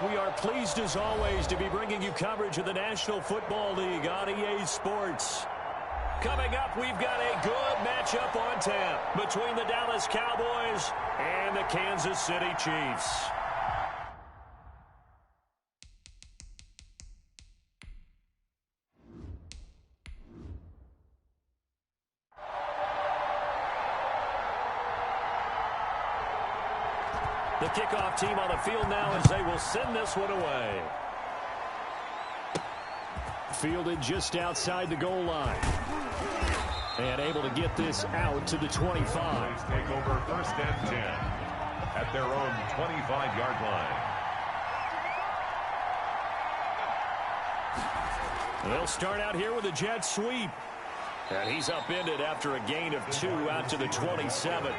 we are pleased as always to be bringing you coverage of the National Football League on EA Sports. Coming up, we've got a good matchup on tap between the Dallas Cowboys and the Kansas City Chiefs. The kickoff team on the field now as they will send this one away. Fielded just outside the goal line. And able to get this out to the 25. Take over 1st and 10 at their own 25-yard line. They'll start out here with a jet sweep. And he's upended after a gain of 2 out to the 27.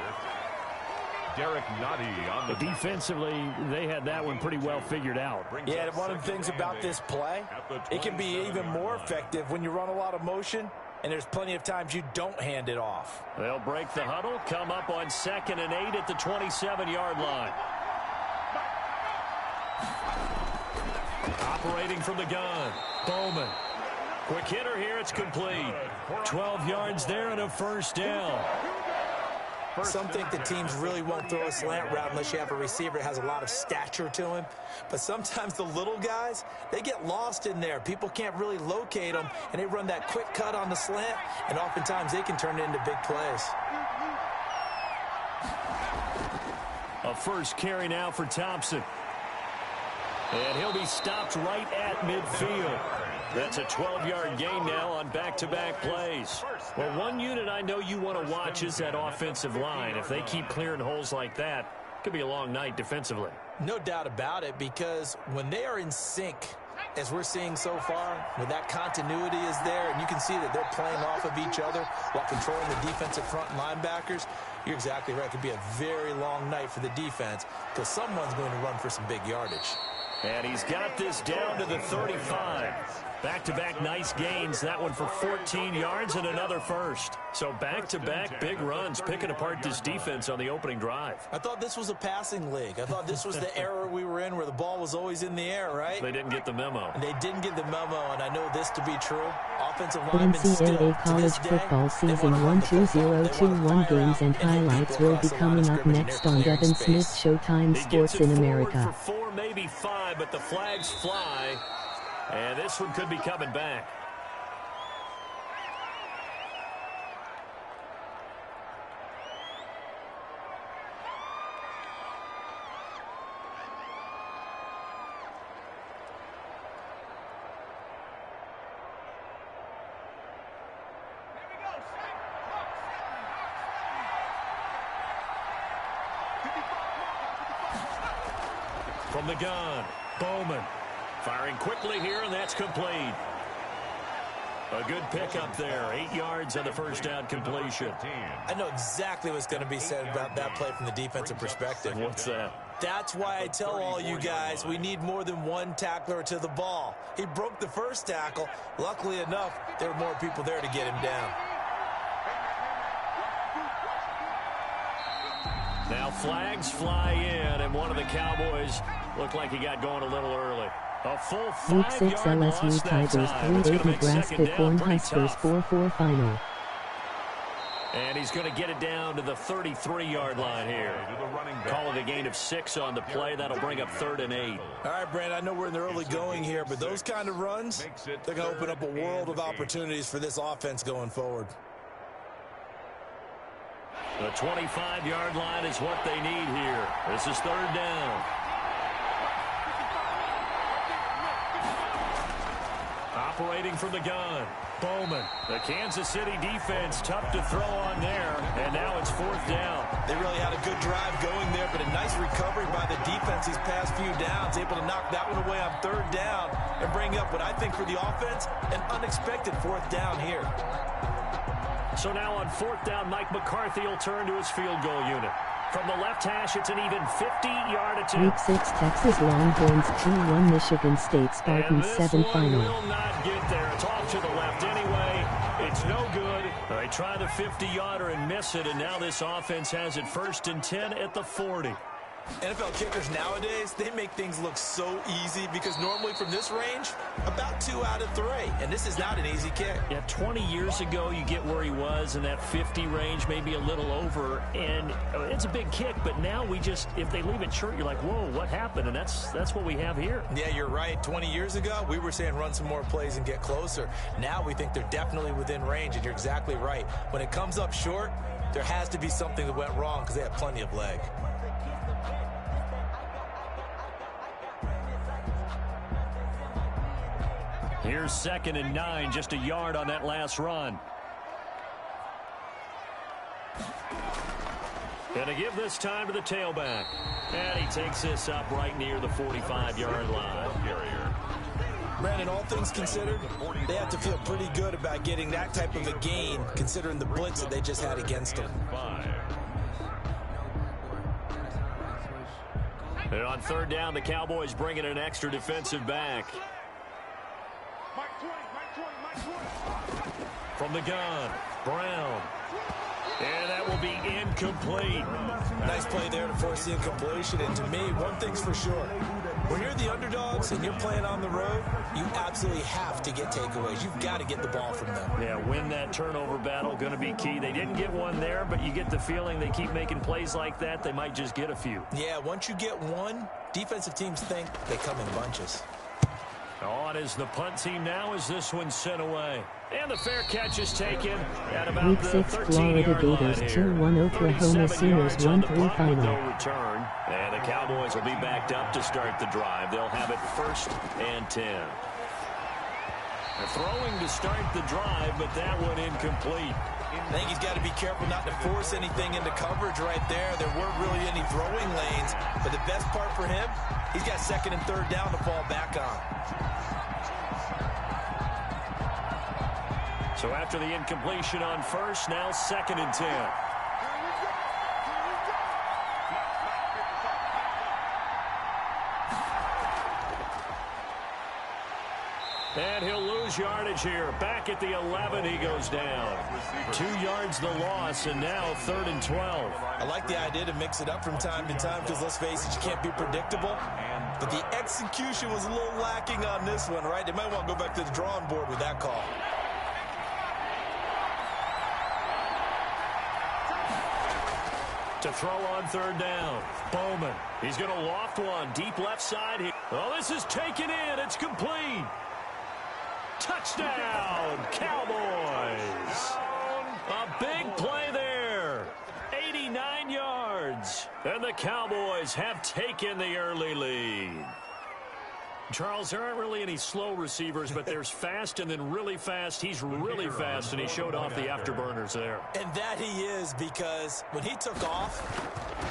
On the defensively, they had that one pretty well figured out. Yeah, and one of the things about this play, it can be even more effective when you run a lot of motion, and there's plenty of times you don't hand it off. They'll break the huddle, come up on 2nd and 8 at the 27-yard line. Operating from the gun, Bowman. Quick hitter here, it's complete. 12 yards there and a 1st down. Some think the teams really won't throw a slant route unless you have a receiver that has a lot of stature to him. But sometimes the little guys, they get lost in there. People can't really locate them, and they run that quick cut on the slant, and oftentimes they can turn it into big plays. A 1st carry now for Thompson. And he'll be stopped right at midfield. That's a 12-yard gain now on back-to-back plays. Well, one unit I know you want to watch is that offensive line. If they keep clearing holes like that, it could be a long night defensively. No doubt about it, because when they are in sync, as we're seeing so far, when that continuity is there, and you can see that they're playing off of each other while controlling the defensive front linebackers, you're exactly right. It could be a very long night for the defense because someone's going to run for some big yardage. And he's got this down to the 35. Back-to-back nice gains. That one for 14 yards and another 1st. So back-to-back big runs, picking apart this defense on the opening drive. I thought this was a passing league. I thought this was the era we were in where the ball was always in the air, right? They didn't get the memo. And they didn't get the memo, and I know this to be true. Offensive linemen still, NCAA college football season 12021 games and highlights will be coming up next on Devin Smith's Showtime Sports in America. For 4, maybe 5, but the flags fly. And this one could be coming back. From the gun, Bowman. Firing quickly here, and that's complete. A good pickup there. 8 yards on the 1st down completion. I know exactly what's going to be said about that play from the defensive perspective. What's that? That's why I tell all you guys we need more than one tackler to the ball. He broke the 1st tackle. Luckily enough, there were more people there to get him down. Now flags fly in, and one of the Cowboys looked like he got going a little early. A full Week 6 LSU Tigers 3-8 Nebraska Cornhuskers 4-4 final. And he's going to get it down to the 33-yard line here. Call it a gain of 6 on the play. That'll bring up 3rd and 8. All right, Brand, I know we're in the early going here, but those kind of runs, they're going to open up a world of opportunities for this offense going forward. The 25-yard line is what they need here. This is 3rd down. Operating from the gun, Bowman. The Kansas City defense tough to throw on there, and now it's 4th down. They really had a good drive going there, but a nice recovery by the defense these past few downs, able to knock that one away on 3rd down and bring up what I think for the offense, an unexpected 4th down here. So now on 4th down, Mike McCarthy will turn to his field goal unit. From the left hash, it's an even 50-yard attempt. Week 6 Texas Longhorns 2-1 Michigan State Spartans 7 final. Will not get there. It's off to the left anyway. It's no good. They try the 50-yarder and miss it, and now this offense has it 1st and 10 at the 40. NFL kickers nowadays, they make things look so easy because normally from this range, about 2 out of 3. And this is not an easy kick. Yeah, 20 years ago, you get where he was in that 50 range, maybe a little over. And it's a big kick, but now we just, if they leave it short, you're like, whoa, what happened? And that's what we have here. Yeah, you're right. 20 years ago, we were saying run some more plays and get closer. Now we think they're definitely within range, and you're exactly right. When it comes up short, there has to be something that went wrong because they have plenty of leg. Here's 2nd and 9, just a yard on that last run. Gonna give this time to the tailback. And he takes this up right near the 45-yard line. Brandon, all things considered, they have to feel pretty good about getting that type of a gain, considering the blitz that they just had against them. And on 3rd down, the Cowboys bring in an extra defensive back. From the gun, Brown. And that will be incomplete. Nice play there to force the incompletion. And to me, one thing's for sure. When you're the underdogs and you're playing on the road, you absolutely have to get takeaways. You've got to get the ball from them. Yeah, win that turnover battle, going to be key. They didn't get one there, but you get the feeling they keep making plays like that, they might just get a few. Yeah, once you get one, defensive teams think they come in bunches. On is the punt team now as this one's sent away. And the fair catch is taken at about Week the 6 Florida Gators 2-1 Oklahoma Sooners 1-3 final. No return. And the Cowboys will be backed up to start the drive. They'll have it 1st and 10. They're throwing to start the drive, but that one incomplete. I think he's got to be careful not to force anything into coverage right there. There weren't really any throwing lanes, but the best part for him, he's got 2nd and 3rd down to fall back on. So after the incompletion on 1st, now 2nd and 10. And he'll lose yardage here. Back at the 11, he goes down. 2 yards the loss, and now 3rd and 12. I like the idea to mix it up from time to time because, let's face it, you can't be predictable. But the execution was a little lacking on this one, right? They might want to go back to the drawing board with that call. To throw on 3rd down. Bowman. He's going to loft one. Deep left side here. Oh, this is taken in. It's complete. Touchdown, Cowboys. A big play there. 89 yards. And the Cowboys have taken the early lead. Charles, there aren't really any slow receivers, but there's fast and then really fast. He's really fast, and he showed off the afterburners there. And that he is, because when he took off,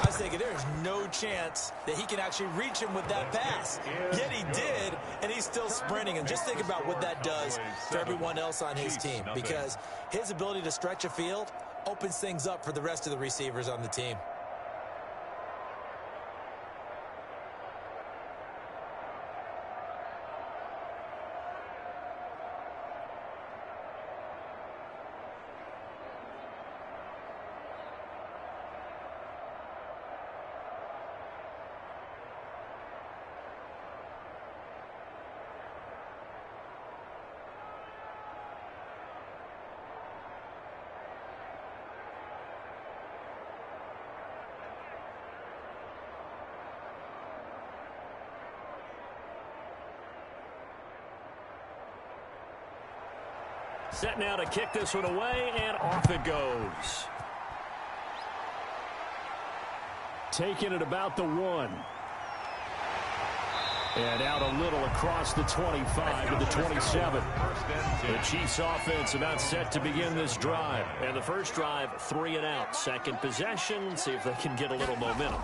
I was thinking there's no chance that he can actually reach him with that pass. Yet he did, and he's still sprinting. And just think about what that does for everyone else on his team, because his ability to stretch a field opens things up for the rest of the receivers on the team. Set now to kick this one away, and off it goes. Taking it about the 1. And out a little across the 25 to the 27. The Chiefs offense about set to begin this drive. And the first drive, 3 and out. Second possession, see if they can get a little momentum.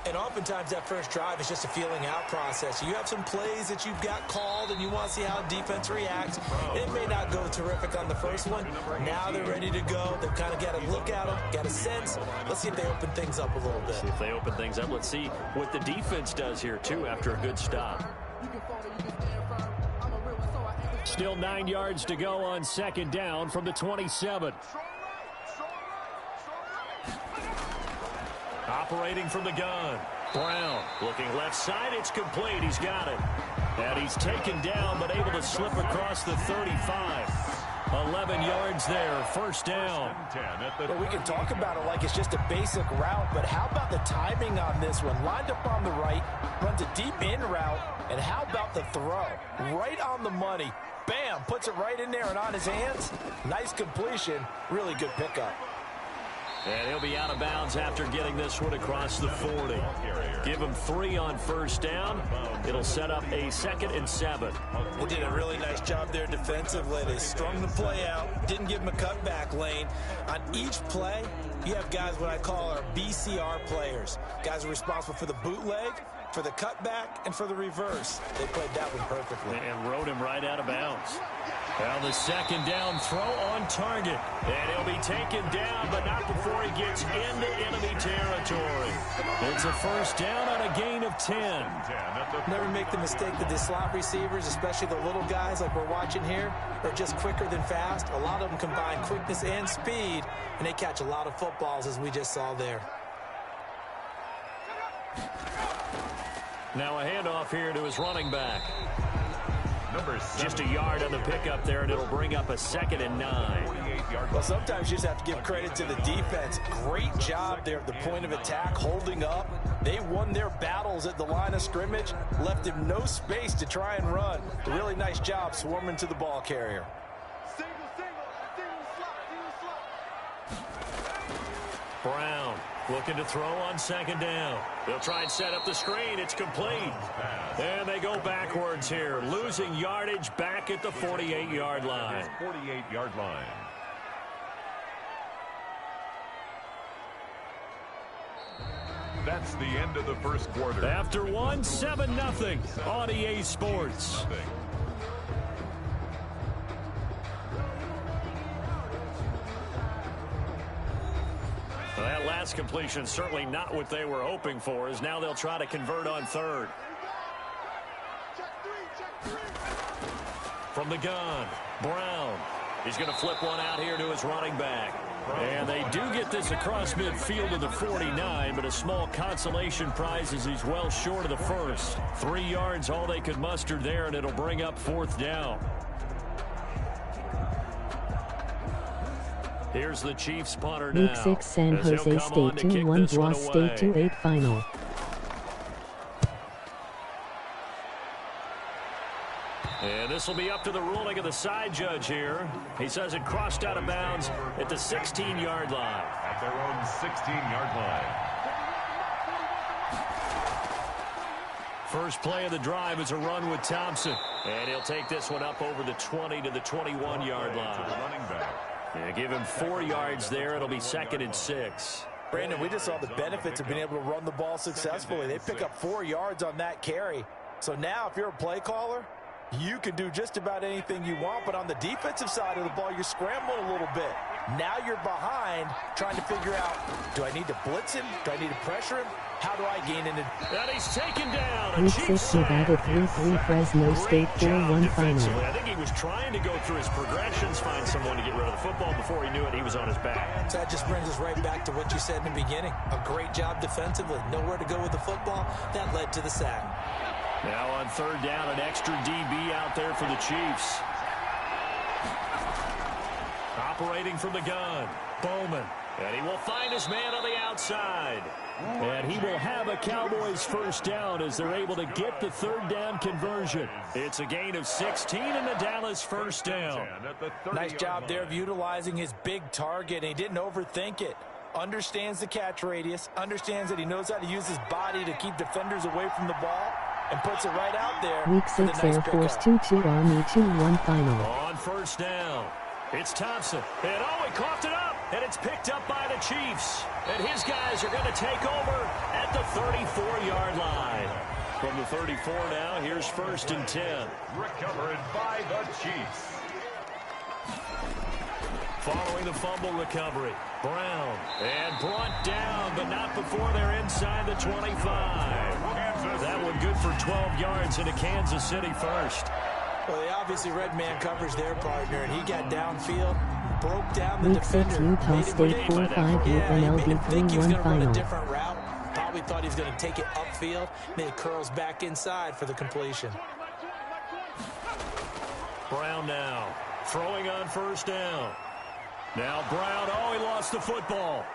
And oftentimes that first drive is just a feeling out process. You have some plays that you've got called and you want to see how defense reacts. It may not go terrific on the first one. Now they're ready to go. They've kind of got to look at them, got a sense. Let's see if they open things up a little bit. See if they open things up. Let's see what the defense does here, too, after a good stop. Still 9 yards to go on 2nd down from the 27. Operating from the gun. Brown looking left side. It's complete. He's got it. And he's taken down, but able to slip across the 35. 11 yards there, first down. Well, we can talk about it like it's just a basic route, but how about the timing on this one? Lined up on the right, runs a deep in route, and how about the throw? Right on the money. Bam, puts it right in there and on his hands. Nice completion, really good pickup. And he'll be out of bounds after getting this one across the 40. Give him 3 on first down. It'll set up a 2nd and 7. They did a really nice job there defensively. They strung the play out, didn't give him a cutback lane. On each play, you have guys what I call our BCR players. Guys are responsible for the bootleg, for the cutback, and for the reverse. They played that one perfectly. And rode him right out of bounds. Now the 2nd down throw on target. And he'll be taken down, but not before he gets into enemy territory. It's a first down on a gain of 10. Never make the mistake that the slot receivers, especially the little guys like we're watching here, are just quicker than fast. A lot of them combine quickness and speed, and they catch a lot of footballs, as we just saw there. Now a handoff here to his running back. Just a yard on the pickup there, and it'll bring up a 2nd and 9. Well, sometimes you just have to give credit to the defense. Great job there at the point of attack, holding up. They won their battles at the line of scrimmage, left him no space to try and run. A really nice job swarming to the ball carrier. Brown looking to throw on 2nd down. They'll try and set up the screen. It's complete. And they go backwards here, losing yardage back at the 48-yard line. 48-yard line. That's the end of the first quarter. After one, 7-0 on EA Sports. Well, that last completion certainly not what they were hoping for, as now they'll try to convert on 3rd. From the gun, Brown. He's going to flip one out here to his running back. And they do get this across midfield to the 49, but a small consolation prize as he's well short of the first. 3 yards, all they could muster there, and it'll bring up 4th down. Here's the Chiefs punter now. Week 6 San Jose State 2-1 Boise State 2-8 final. And this will be up to the ruling of the side judge here. He says it crossed out of bounds at the 16-yard line. At their own 16-yard line. First play of the drive is a run with Thompson. And he'll take this one up over the 20 to the 21-yard line. To the running back. Yeah, give him 4 yards there. It'll be 2nd and 6. Brandon, we just saw the benefits of being able to run the ball successfully. They pick up 4 yards on that carry. So now if you're a play caller, you can do just about anything you want, but on the defensive side of the ball, you're scrambling a little bit. Now you're behind, trying to figure out, do I need to blitz him? Do I need to pressure him? How do I gain into... And he's taken down. Week 6 Nevada 3-3 Fresno State 4-1 final. I think he was trying to go through his progressions, find someone to get rid of the football. Before he knew it, he was on his back. So that just brings us right back to what you said in the beginning. A great job defensively. Nowhere to go with the football. That led to the sack. Now on 3rd down, an extra DB out there for the Chiefs. Operating from the gun, Bowman. And he will find his man on the outside. And he will have a Cowboys first down as they're able to get the 3rd down conversion. It's a gain of 16 and the Dallas first down. Nice job there of utilizing his big target. He didn't overthink it. Understands the catch radius. Understands that he knows how to use his body to keep defenders away from the ball. And puts it right out there. Week 6 Air Force 2-2 Army 2-1 final. On first down, it's Thompson. And he coughed it up. And it's picked up by the Chiefs. And his guys are going to take over at the 34-yard line. From the 34 now, here's 1st and 10. Recovered by the Chiefs. Following the fumble recovery, Brown. And brought down, but not before they're inside the 25. That one good for 12 yards into Kansas City first. Well, they obviously read man coverage their partner, and he got downfield, broke down the Week 6 defender. Utah State 4-5 UNLV 3-1 final. Different route. Probably thought he was going to take it upfield. Then it curls back inside for the completion. Brown now throwing on first down. Now Brown, oh, he lost the football.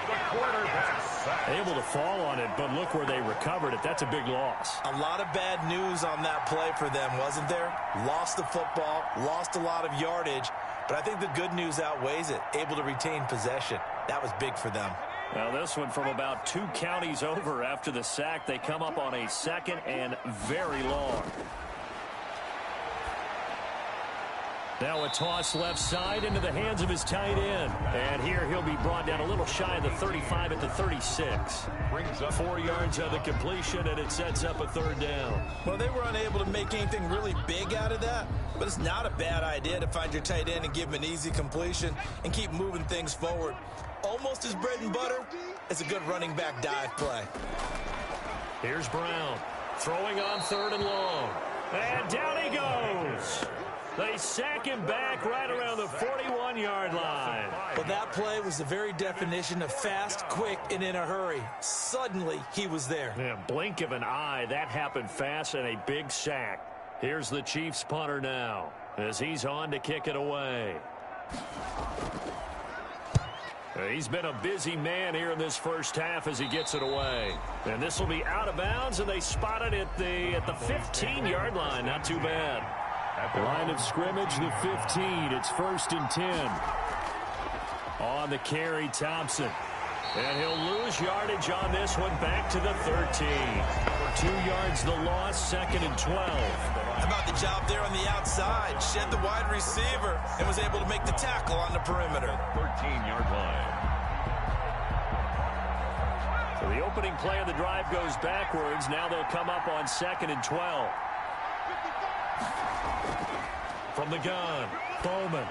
The quarterback sack. Able to fall on it, but look where they recovered it. That's a big loss. A lot of bad news on that play for them, wasn't there? Lost the football, lost a lot of yardage, but I think the good news outweighs it. Able to retain possession. That was big for them. Now this one from about 2 counties over after the sack. They come up on a 2nd and very long. Now a toss left side into the hands of his tight end. And here he'll be brought down a little shy of the 35 at the 36. Brings up 4 yards on the completion, and it sets up a 3rd down. Well, they were unable to make anything really big out of that, but it's not a bad idea to find your tight end and give him an easy completion and keep moving things forward. Almost as bread and butter as a good running back dive play. Here's Brown throwing on 3rd and long. And down he goes. They sack him back right around the 41-yard line. Well, that play was the very definition of fast, quick, and in a hurry. Suddenly, he was there. Yeah, blink of an eye, that happened fast, and a big sack. Here's the Chiefs punter now as he's on to kick it away. He's been a busy man here in this first half as he gets it away. And this will be out of bounds, and they spot it at the 15-yard line. Not too bad. At the line of scrimmage, the 15. It's 1st and 10. On the carry, Thompson. And he'll lose yardage on this one back to the 13. 2 yards the loss, 2nd and 12. How about the job there on the outside? Shed the wide receiver and was able to make the tackle on the perimeter. 13-yard line. So the opening play of the drive goes backwards. Now they'll come up on 2nd and 12. From the gun, Bowman.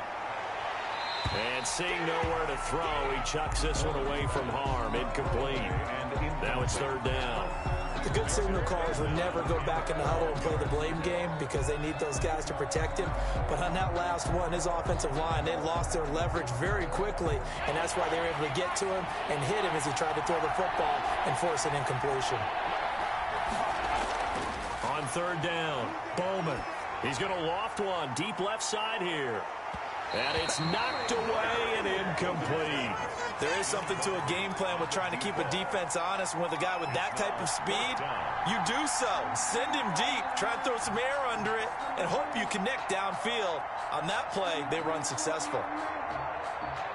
And seeing nowhere to throw, he chucks this one away from harm. Incomplete. Now it's 3rd down. The good signal callers would never go back in the huddle and play the blame game because they need those guys to protect him. But on that last one, his offensive line, they lost their leverage very quickly, and that's why they were able to get to him and hit him as he tried to throw the football and force an incompletion. On 3rd down, Bowman. He's going to loft one deep left side here. And it's knocked away and incomplete. There is something to a game plan with trying to keep a defense honest. With a guy with that type of speed, you do so. Send him deep, try and throw some air under it, and hope you connect downfield. On that play, they were unsuccessful.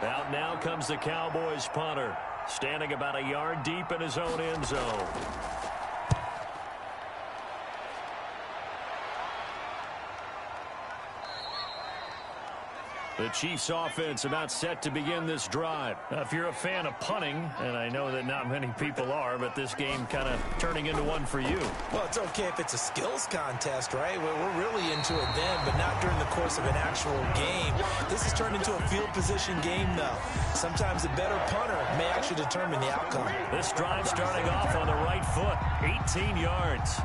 Out now comes the Cowboys punter, standing about a yard deep in his own end zone. The Chiefs offense about set to begin this drive. If you're a fan of punting, and I know that not many people are, but this game kind of turning into one for you. Well, it's okay if it's a skills contest, right? We're really into it then, but not during the course of an actual game. This has turned into a field position game, though. Sometimes a better punter may actually determine the outcome. This drive starting off on the right foot, 18 yards.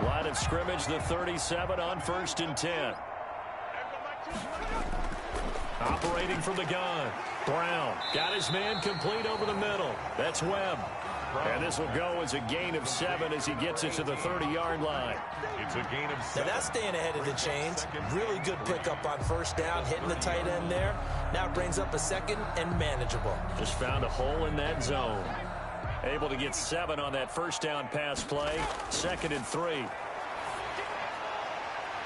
Line of scrimmage, the 37 on 1st and 10. Operating from the gun. Brown got his man complete over the middle. That's Webb. And this will go as a gain of 7 as he gets it to the 30-yard line. It's a gain of 7. Now that's staying ahead of the chains. Really good pickup on 1st down, hitting the tight end there. Now it brings up a 2nd and manageable. Just found a hole in that zone. Able to get 7 on that 1st down pass play. 2nd and 3.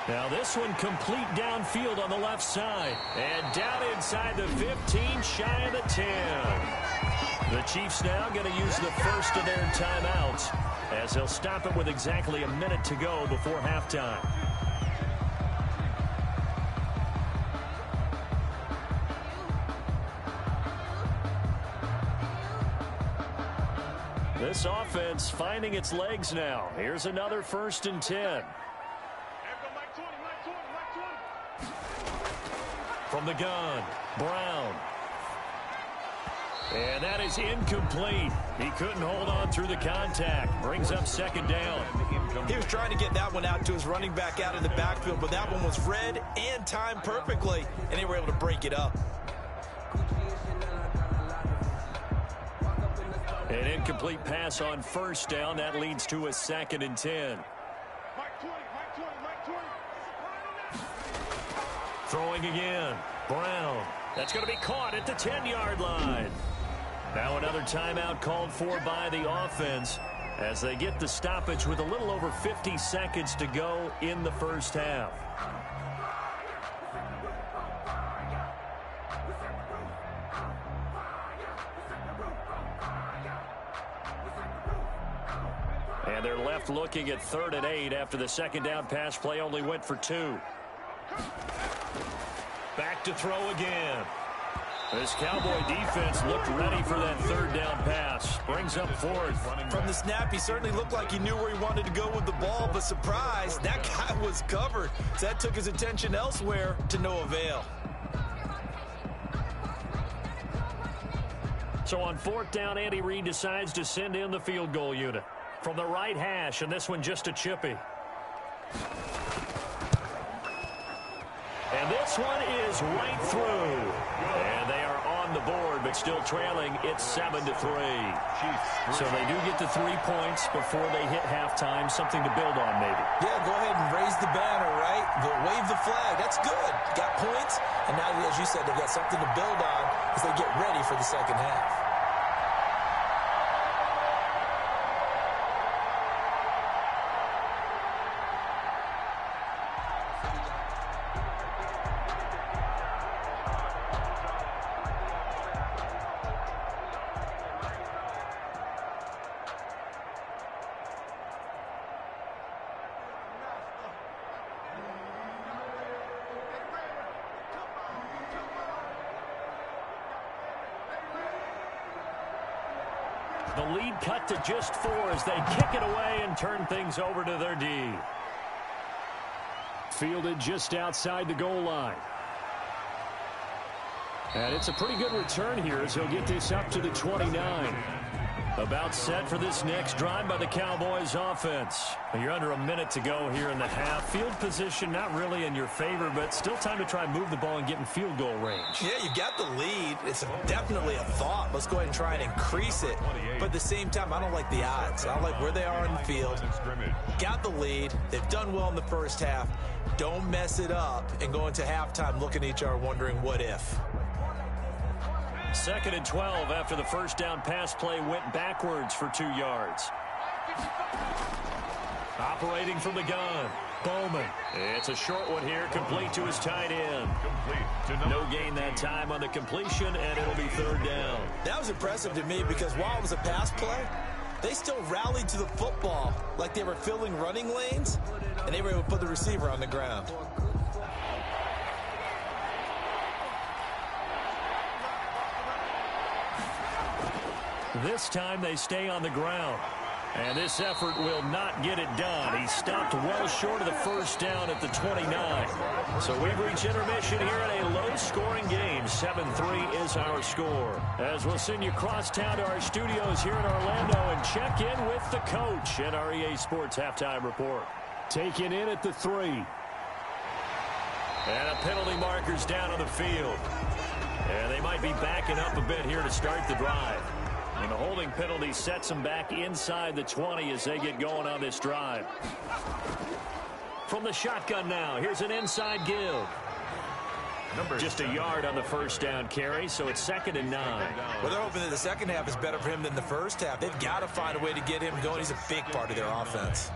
Now this one complete downfield on the left side. And down inside the 15, shy of the 10. The Chiefs now going to use the first of their timeouts as they'll stop it with exactly a minute to go before halftime. This offense finding its legs now. Here's another 1st and 10. From the gun, Brown. And that is incomplete. He couldn't hold on through the contact. Brings up second down. He was trying to get that one out to his running back out in the backfield, but that one was read and timed perfectly, and they were able to break it up. An incomplete pass on first down. That leads to a 2nd and 10. Throwing again. Brown. That's going to be caught at the 10-yard line. Now another timeout called for by the offense as they get the stoppage with a little over 50 seconds to go in the first half. And they're left looking at 3rd and 8 after the second down pass play only went for 2. Back to throw again. This Cowboy defense looked ready for that 3rd down pass. Brings up 4th. From the snap, he certainly looked like he knew where he wanted to go with the ball, but surprise, that guy was covered. So that took his attention elsewhere to no avail. So on 4th down, Andy Reid decides to send in the field goal unit. From the right hash, and this one just a chippy. And this one is right through. And they are on the board, but still trailing. It's 7-3. So they do get the 3 points before they hit halftime. Something to build on, maybe. Yeah, go ahead and raise the banner, right? Wave the flag. That's good. Got points. And now, as you said, they've got something to build on as they get ready for the second half. The lead cut to just 4 as they kick it away and turn things over to their D. Fielded just outside the goal line. And it's a pretty good return here as he'll get this up to the 29. About set for this next drive by the Cowboys offense. You're under a minute to go here in the half. Field position not really in your favor, but still time to try and move the ball and get in field goal range. Yeah, you've got the lead. It's definitely a thought. Let's go ahead and try and increase it. But at the same time, I don't like the odds. I don't like where they are in the field. Got the lead. They've done well in the first half. Don't mess it up and go into halftime looking at each other wondering what if. 2nd and 12 after the first down pass play went backwards for 2 yards. Operating from the gun, Bowman. It's a short one here, complete to his tight end. No gain that time on the completion, and it'll be 3rd down. That was impressive to me because while it was a pass play, they still rallied to the football like they were filling running lanes, and they were able to put the receiver on the ground. This time they stay on the ground. And this effort will not get it done. He stopped well short of the first down at the 29. So we've reached intermission here in a low-scoring game. 7-3 is our score. As we'll send you cross town to our studios here in Orlando and check in with the coach at our EA Sports Halftime Report. Taken in at the 3. And a penalty marker's down on the field. And they might be backing up a bit here to start the drive. And the holding penalty sets them back inside the 20 as they get going on this drive. From the shotgun now, here's an inside give. Just a yard on the first down carry, so it's 2nd and 9. Well, they're hoping that the second half is better for him than the first half. They've got to find a way to get him going. He's a big part of their offense.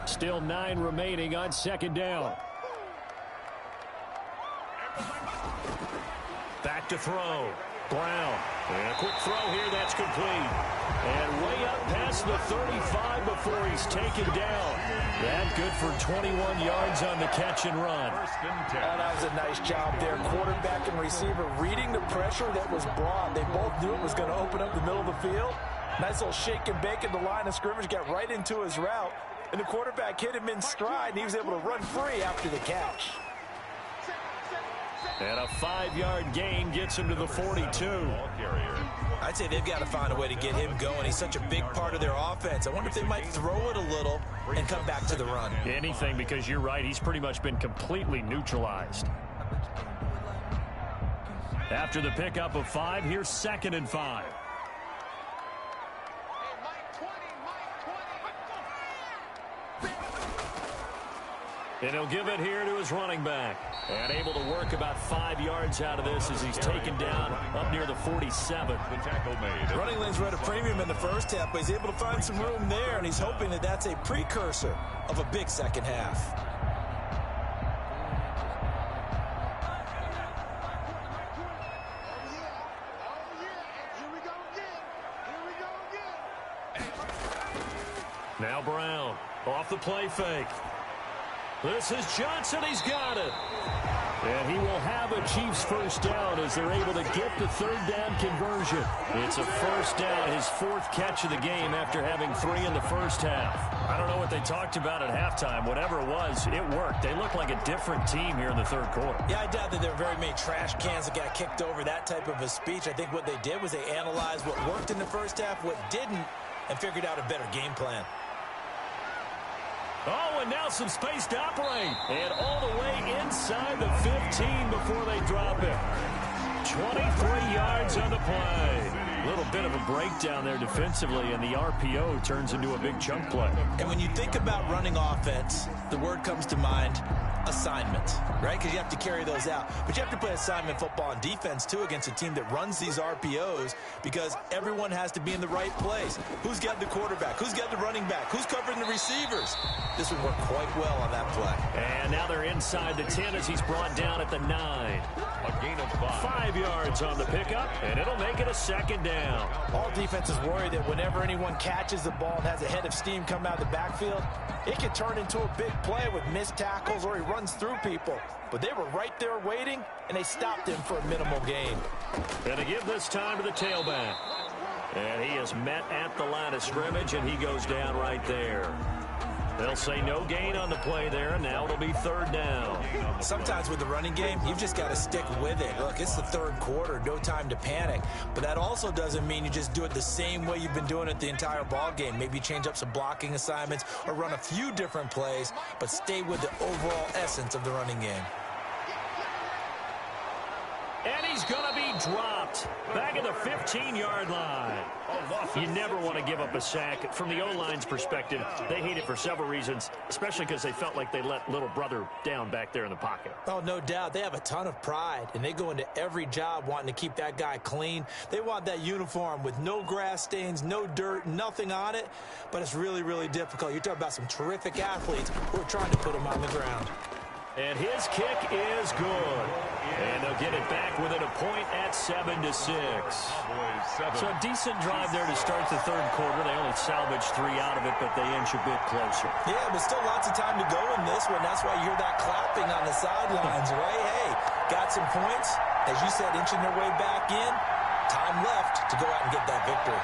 Still 9 remaining on 2nd down. Back to throw. Brown. And a quick throw here. That's complete. And way up past the 35 before he's taken down. That good for 21 yards on the catch and run. Oh, that was a nice job there. Quarterback and receiver reading the pressure that was brought. They both knew it was going to open up the middle of the field. Nice little shake and bake at the line of scrimmage. Got right into his route. And the quarterback hit him in stride, and he was able to run free after the catch. And a 5-yard gain gets him to the 42. I'd say they've got to find a way to get him going. He's such a big part of their offense. I wonder if they might throw it a little and come back to the run. Anything, because you're right. He's pretty much been completely neutralized. After the pickup of 5, here's 2nd and 5. And he'll give it here to his running back. And able to work about 5 yards out of this as he's taken down up near the 47. The tackle made. Running lanes were at a premium in the first half, but he's able to find some room there, and he's hoping that that's a precursor of a big second half. Now Brown off the play fake. This is Johnson. He's got it. And he will have a Chiefs first down as they're able to get the 3rd down conversion. It's a first down, his 4th catch of the game after having 3 in the first half. I don't know what they talked about at halftime. Whatever it was, it worked. They look like a different team here in the 3rd quarter. Yeah, I doubt that there were very many trash cans that got kicked over, that type of a speech. I think what they did was they analyzed what worked in the first half, what didn't, and figured out a better game plan. Oh, and now some space to operate. And all the way inside the 15 before they drop it. 23 yards on the play. A little bit of a breakdown there defensively, and the RPO turns into a big chunk play. And when you think about running offense, the word comes to mind, assignment, right? Because you have to carry those out. But you have to play assignment football on defense, too, against a team that runs these RPOs because everyone has to be in the right place. Who's got the quarterback? Who's got the running back? Who's covering the receivers? This would work quite well on that play. And now they're inside the 10 as he's brought down at the 9. A gain of 5. 5 yards on the pickup, and it'll make it a 2nd down. All defenses worry that whenever anyone catches the ball and has a head of steam come out of the backfield, it can turn into a big play with missed tackles or he runs through people. But they were right there waiting, and they stopped him for a minimal gain. And to give this time to the tailback. And he is met at the line of scrimmage, and he goes down right there. They'll say no gain on the play there, and now it'll be 3rd down. Sometimes with the running game, you've just got to stick with it. Look, it's the 3rd quarter, no time to panic. But that also doesn't mean you just do it the same way you've been doing it the entire ball game. Maybe change up some blocking assignments or run a few different plays, but stay with the overall essence of the running game. And he's going to be dropped back at the 15-yard line. You never want to give up a sack. From the O-line's perspective, they hate it for several reasons, especially because they felt like they let little brother down back there in the pocket. Oh, no doubt. They have a ton of pride, and they go into every job wanting to keep that guy clean. They want that uniform with no grass stains, no dirt, nothing on it, but it's really, really difficult. You're talking about some terrific athletes who are trying to put him on the ground. And his kick is good. And they'll get it back within a point at 7-6. So a decent drive there to start the 3rd quarter. They only salvaged 3 out of it, but they inch a bit closer. Yeah, but still lots of time to go in this one. That's why you hear that clapping on the sidelines, right? Hey, got some points. As you said, inching their way back in. Time left to go out and get that victory.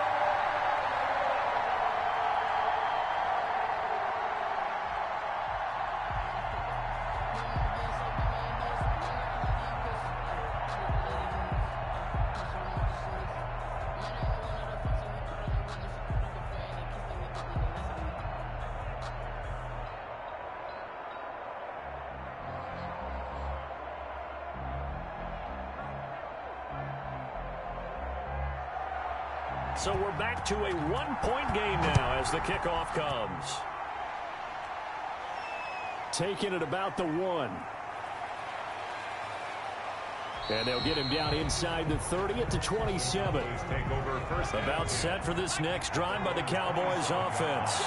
So we're back to a 1-point game now as the kickoff comes. Taking it about the 1. And they'll get him down inside the 30 at the 27. About set for this next drive by the Cowboys offense.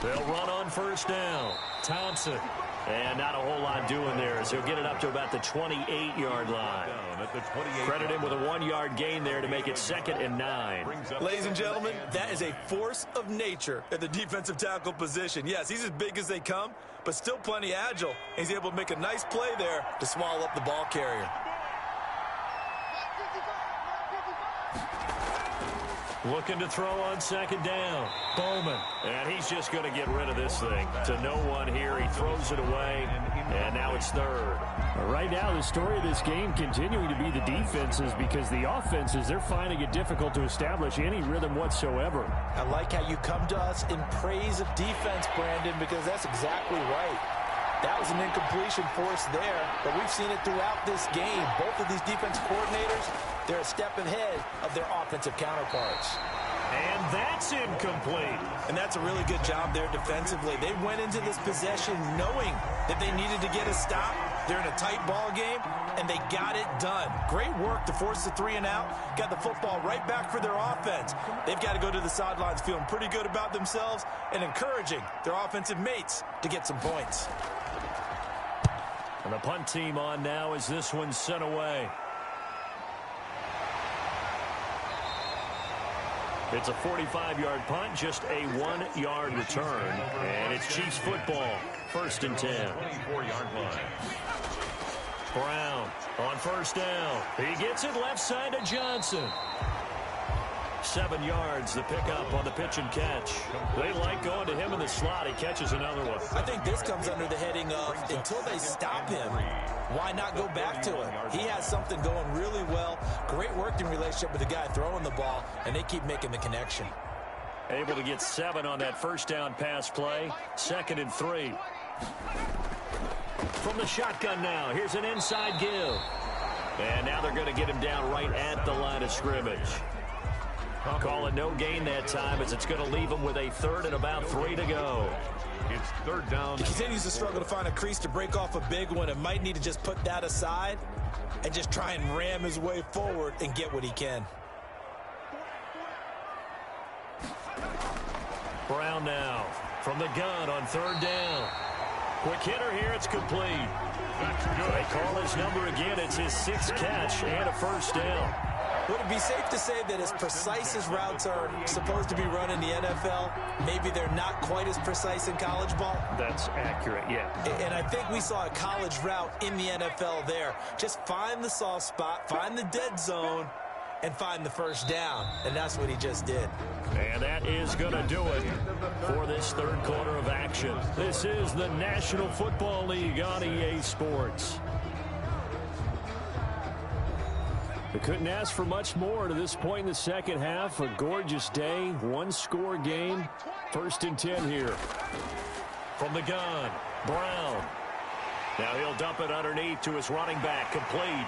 They'll run on first down. Thompson. And not a whole lot doing there as he'll get it up to about the 28-yard line. Credit him with a 1-yard gain there to make it 2nd and 9. Ladies and gentlemen, that is a force of nature at the defensive tackle position. Yes, he's as big as they come, but still plenty agile. He's able to make a nice play there to swallow up the ball carrier. Looking to throw on second down. Bowman. And he's just going to get rid of this thing. To no one here. He throws it away. And now it's third. Right now, the story of this game continuing to be the defenses, because the offenses, they're finding it difficult to establish any rhythm whatsoever. I like how you come to us in praise of defense, Brandon, because that's exactly right. That was an incompletion force there, but we've seen it throughout this game. Both of these defense coordinators, they're a step ahead of their offensive counterparts. And that's incomplete. And that's a really good job there defensively. They went into this possession knowing that they needed to get a stop. They're in a tight ball game, and they got it done. Great work to force the 3 and out. Got the football right back for their offense. They've got to go to the sidelines feeling pretty good about themselves and encouraging their offensive mates to get some points. And the punt team on now as this one's sent away. It's a 45-yard punt, just a 1-yard return. And it's Chiefs football, 1st and 10. 24-yard line. Brown on first down. He gets it left side to Johnson. 7 yards, the pickup on the pitch and catch. They like going to him in the slot. He catches another one. I think this comes under the heading of, until they stop him, why not go back to him? He has something going really well. Great working relationship with the guy throwing the ball, and they keep making the connection. Able to get 7 on that first down pass play. 2nd and 3. From the shotgun now, here's an inside give. And now they're going to get him down right at the line of scrimmage. Call it no gain that time, as it's going to leave him with a 3rd and about 3 to go. It's 3rd down. He continues to struggle to find a crease to break off a big one, and might need to just put that aside and just try and ram his way forward and get what he can. Brown now from the gun on 3rd down. Quick hitter here, it's complete. That's good. They call his number again. It's his 6th catch and a 1st down. Would it be safe to say that as precise as routes are supposed to be run in the NFL, maybe they're not quite as precise in college ball? That's accurate, yeah. And I think we saw a college route in the NFL there. Just find the soft spot, find the dead zone, and find the first down. And that's what he just did. And that is going to do it for this 3rd quarter of action. This is the National Football League on EA Sports. They couldn't ask for much more to this point in the second half. A gorgeous day, 1-score game. 1st and 10 here. From the gun, Brown. Now he'll dump it underneath to his running back, complete.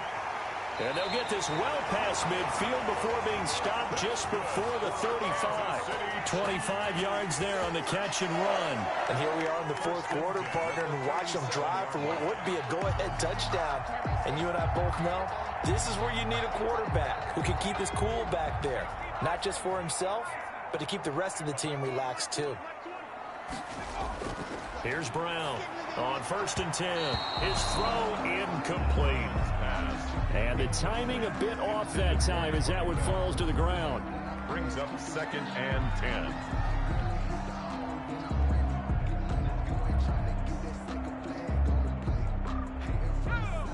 And they'll get this well past midfield before being stopped just before the 35. 25 yards there on the catch and run. And here we are in the 4th quarter, partner, and watch them drive for what would be a go-ahead touchdown. And you and I both know this is where you need a quarterback who can keep his cool back there. Not just for himself, but to keep the rest of the team relaxed too. Here's Brown on 1st and 10. His throw incomplete. And the timing a bit off that time as that one falls to the ground. Brings up 2nd and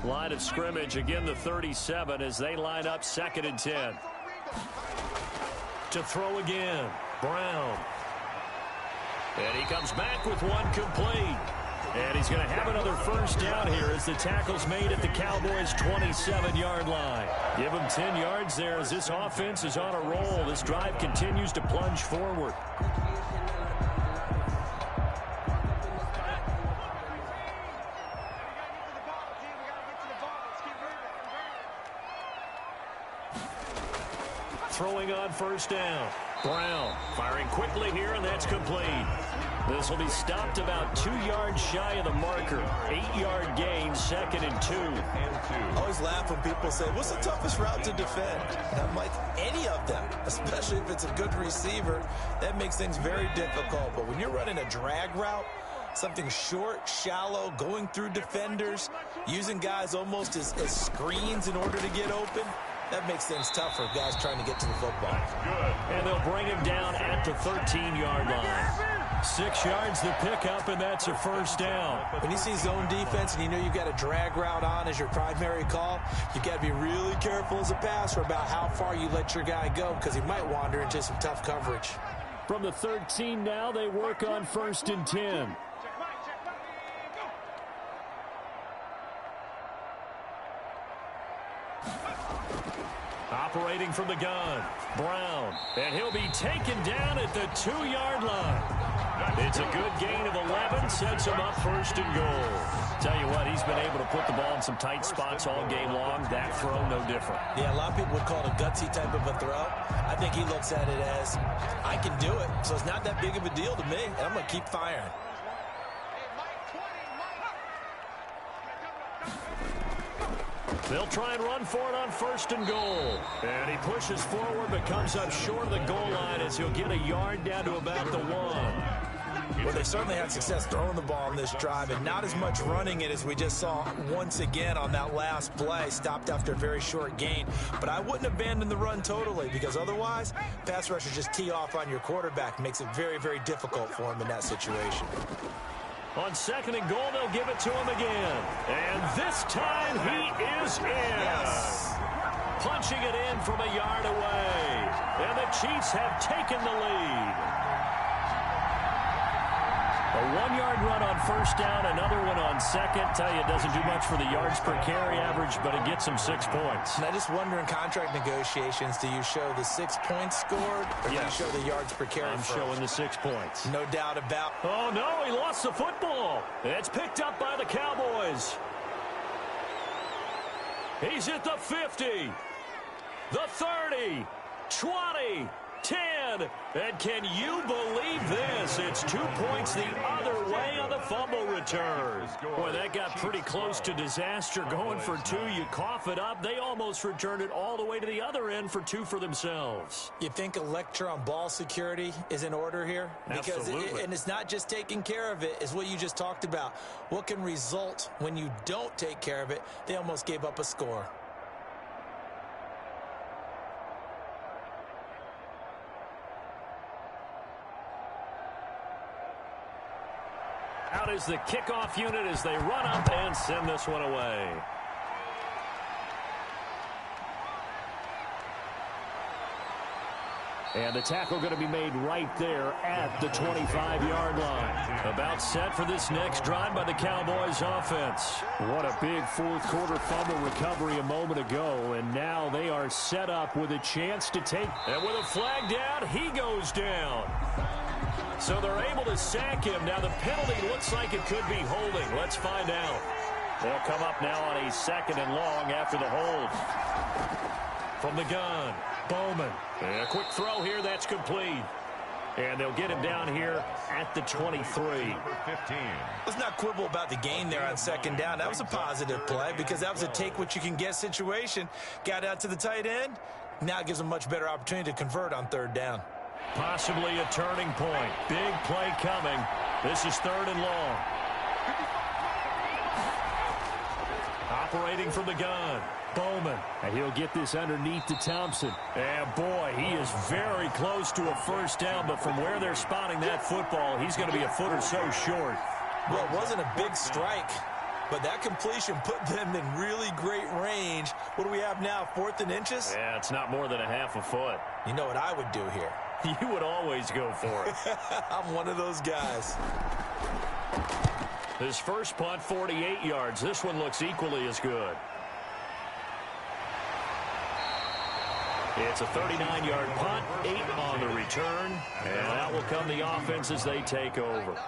10. Line of scrimmage, again the 37 as they line up 2nd and 10. To throw again, Brown. And he comes back with one complete. And he's going to have another first down here as the tackle's made at the Cowboys' 27-yard line. Give him 10 yards there as this offense is on a roll. This drive continues to plunge forward. Throwing on first down. Brown firing quickly here, and that's complete. This will be stopped about 2 yards shy of the marker. 8-yard gain, 2nd and 2. I always laugh when people say, what's the toughest route to defend? And I'm like, any of them, especially if it's a good receiver. That makes things very difficult. But when you're running a drag route, something short, shallow, going through defenders, using guys almost as screens in order to get open, that makes things tough for guys trying to get to the football. That's good. And they'll bring him down at the 13-yard line. 6 yards the pickup, and that's a first down. When you see zone defense and you know you've got a drag route on as your primary call, you've got to be really careful as a passer about how far you let your guy go because he might wander into some tough coverage. From the 13 now, they work on 1st and 10. Operating from the gun, Brown, and he'll be taken down at the 2-yard line. It's a good gain of 11, sets him up 1st and goal. Tell you what, he's been able to put the ball in some tight spots all game long. That throw, no different. Yeah, a lot of people would call it a gutsy type of a throw. I think he looks at it as, I can do it, so it's not that big of a deal to me, and I'm going to keep firing. They'll try and run for it on 1st and goal. And he pushes forward but comes up short of the goal line as he'll get a yard down to about the 1. Well, they certainly had success throwing the ball on this drive and not as much running it as we just saw once again on that last play. Stopped after a very short gain. But I wouldn't abandon the run totally because otherwise, pass rushers just tee off on your quarterback. Makes it very, very difficult for him in that situation. On 2nd and goal, they'll give it to him again. And this time he is in. Yes. Punching it in from a yard away. And the Chiefs have taken the lead. A 1-yard run on 1st down, another one on 2nd. Tell you, it doesn't do much for the yards per carry average, but it gets him 6 points. And I just wonder in contract negotiations, do you show the 6 points scored or do you show the yards per carry? I'm showing the 6 points. No doubt about. Oh, no, he lost the football. It's picked up by the Cowboys. He's at the 50, the 30, 20, 10, and can you believe this? It's 2 points the other way on the fumble return. Boy, that got pretty close to disaster. Going for 2, you cough it up. They almost returned it all the way to the other end for 2 for themselves. You think a lecture on ball security is in order here? Because and it's not just taking care of it, it's what you just talked about. What can result when you don't take care of it? They almost gave up a score. Out is the kickoff unit as they run up and send this one away. And the tackle going to be made right there at the 25-yard line. About set for this next drive by the Cowboys offense. What a big fourth-quarter fumble recovery a moment ago, and now they are set up with a chance to take. And with a flag down, he goes down. So they're able to sack him. Now the penalty looks like it could be holding. Let's find out. They'll come up now on a 2nd and long after the hold. From the gun, Bowman. And a quick throw here, that's complete. And they'll get him down here at the 23. Let's not quibble about the gain there on 2nd down. That was a positive play because that was a take-what-you-can-get situation. Got out to the tight end. Now it gives them a much better opportunity to convert on 3rd down. Possibly a turning point. Big play coming. This is 3rd and long. Operating from the gun, Bowman. And he'll get this underneath to Thompson. And boy, he is very close to a 1st down, but from where they're spotting that football, he's going to be a foot or so short. Well, it wasn't a big strike, but that completion put them in really great range. What do we have now, 4th and inches? Yeah, it's not more than a half a foot. You know what I would do here? You would always go for it. I'm one of those guys. His first punt, 48 yards. This one looks equally as good. It's a 39-yard punt, 8 on the return, and that will come the offense as they take over.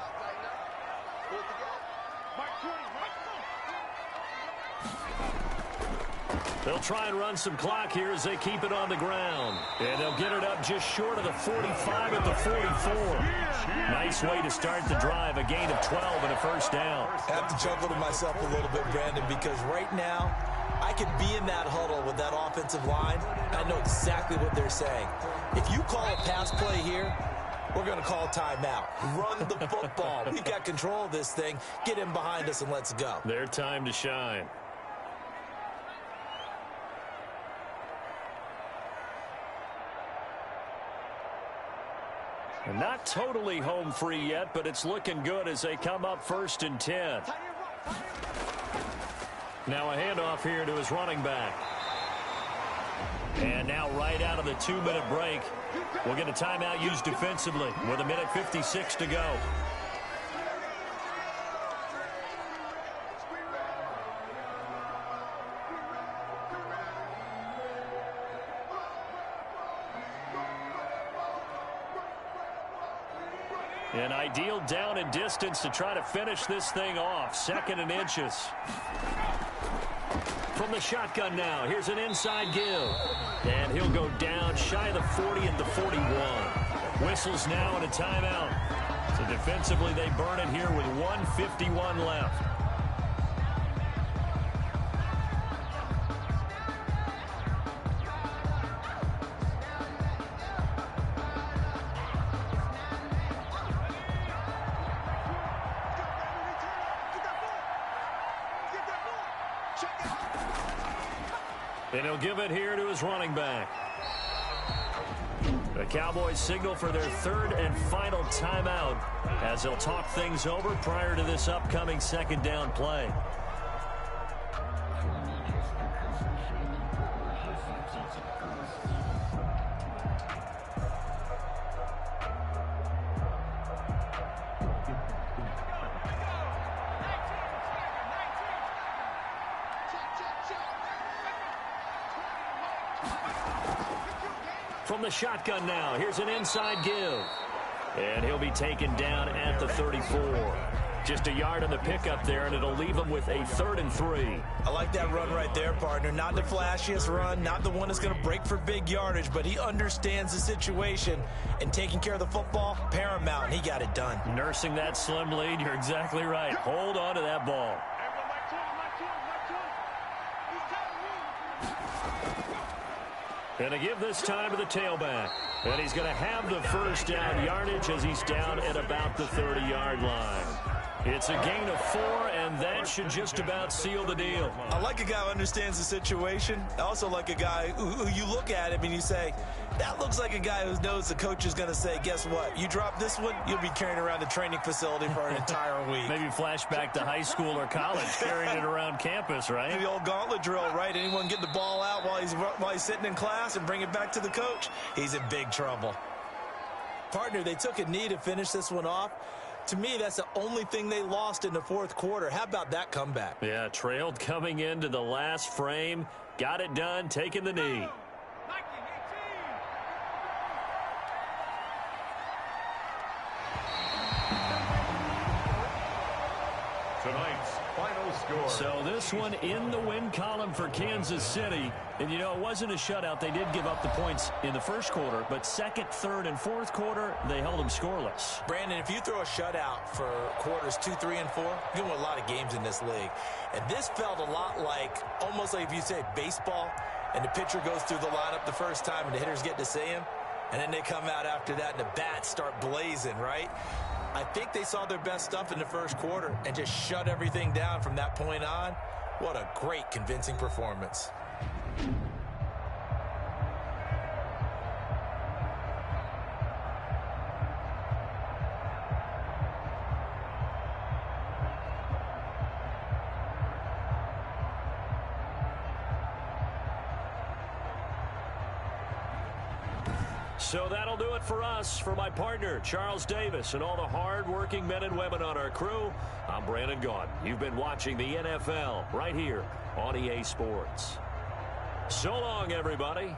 They'll try and run some clock here as they keep it on the ground. And they'll get it up just short of the 45 at the 44. Nice way to start the drive, a gain of 12 and a 1st down. I have to chuckle to myself a little bit, Brandon, because right now I could be in that huddle with that offensive line. I know exactly what they're saying. If you call a pass play here, we're going to call timeout. Run the football. We've got control of this thing. Get in behind us and let's go. Their time to shine. And not totally home free yet, but it's looking good as they come up 1st and 10. Now a handoff here to his running back. And now right out of the 2-minute break, we'll get a timeout used defensively with 1:56 to go. An ideal down and distance to try to finish this thing off. 2nd and inches. From the shotgun now, here's an inside give. And he'll go down shy of the 40 at the 41. Whistles now and a timeout. So defensively, they burn it here with 1:51 left. And he'll give it here to his running back. The Cowboys signal for their 3rd and final timeout as they'll talk things over prior to this upcoming 2nd down play. From the shotgun now, here's an inside give. And he'll be taken down at the 34. Just a yard on the pickup there, and it'll leave him with a 3rd and 3. I like that run right there, partner. Not the flashiest run, not the one that's going to break for big yardage, but he understands the situation, and taking care of the football, paramount, and he got it done. Nursing that slim lead, you're exactly right. Hold on to that ball. And to give this time to the tailback. And he's going to have the 1st down yardage as he's down at about the 30-yard line. It's a gain of 4, and that should just about seal the deal. I like a guy who understands the situation. I also like a guy who you look at him and you say, that looks like a guy who knows the coach is going to say, guess what? You drop this one, you'll be carrying around the training facility for an entire week. Maybe flashback to high school or college, carrying it around campus, right? The old gauntlet drill, right? Anyone get the ball out while he's sitting in class and bring it back to the coach? He's in big trouble. Partner, they took a knee to finish this one off. To me, that's the only thing they lost in the 4th quarter. How about that comeback? Yeah, trailed coming into the last frame. Got it done, taking the knee. Tonight's final score. So this one in the win column for Kansas City. And, you know, it wasn't a shutout. They did give up the points in the 1st quarter, but 2nd, 3rd, and 4th quarter, they held them scoreless. Brandon, if you throw a shutout for quarters 2, 3, and 4, you're going to win a lot of games in this league. And this felt a lot like, almost like if you say baseball, and the pitcher goes through the lineup the first time and the hitters get to see him, and then they come out after that and the bats start blazing, right? I think they saw their best stuff in the 1st quarter and just shut everything down from that point on. What a great, convincing performance. So that'll do it for us. For my partner, Charles Davis, and all the hard-working men and women on our crew, I'm Brandon Gaudin. You've been watching the NFL right here on EA Sports. So long, everybody.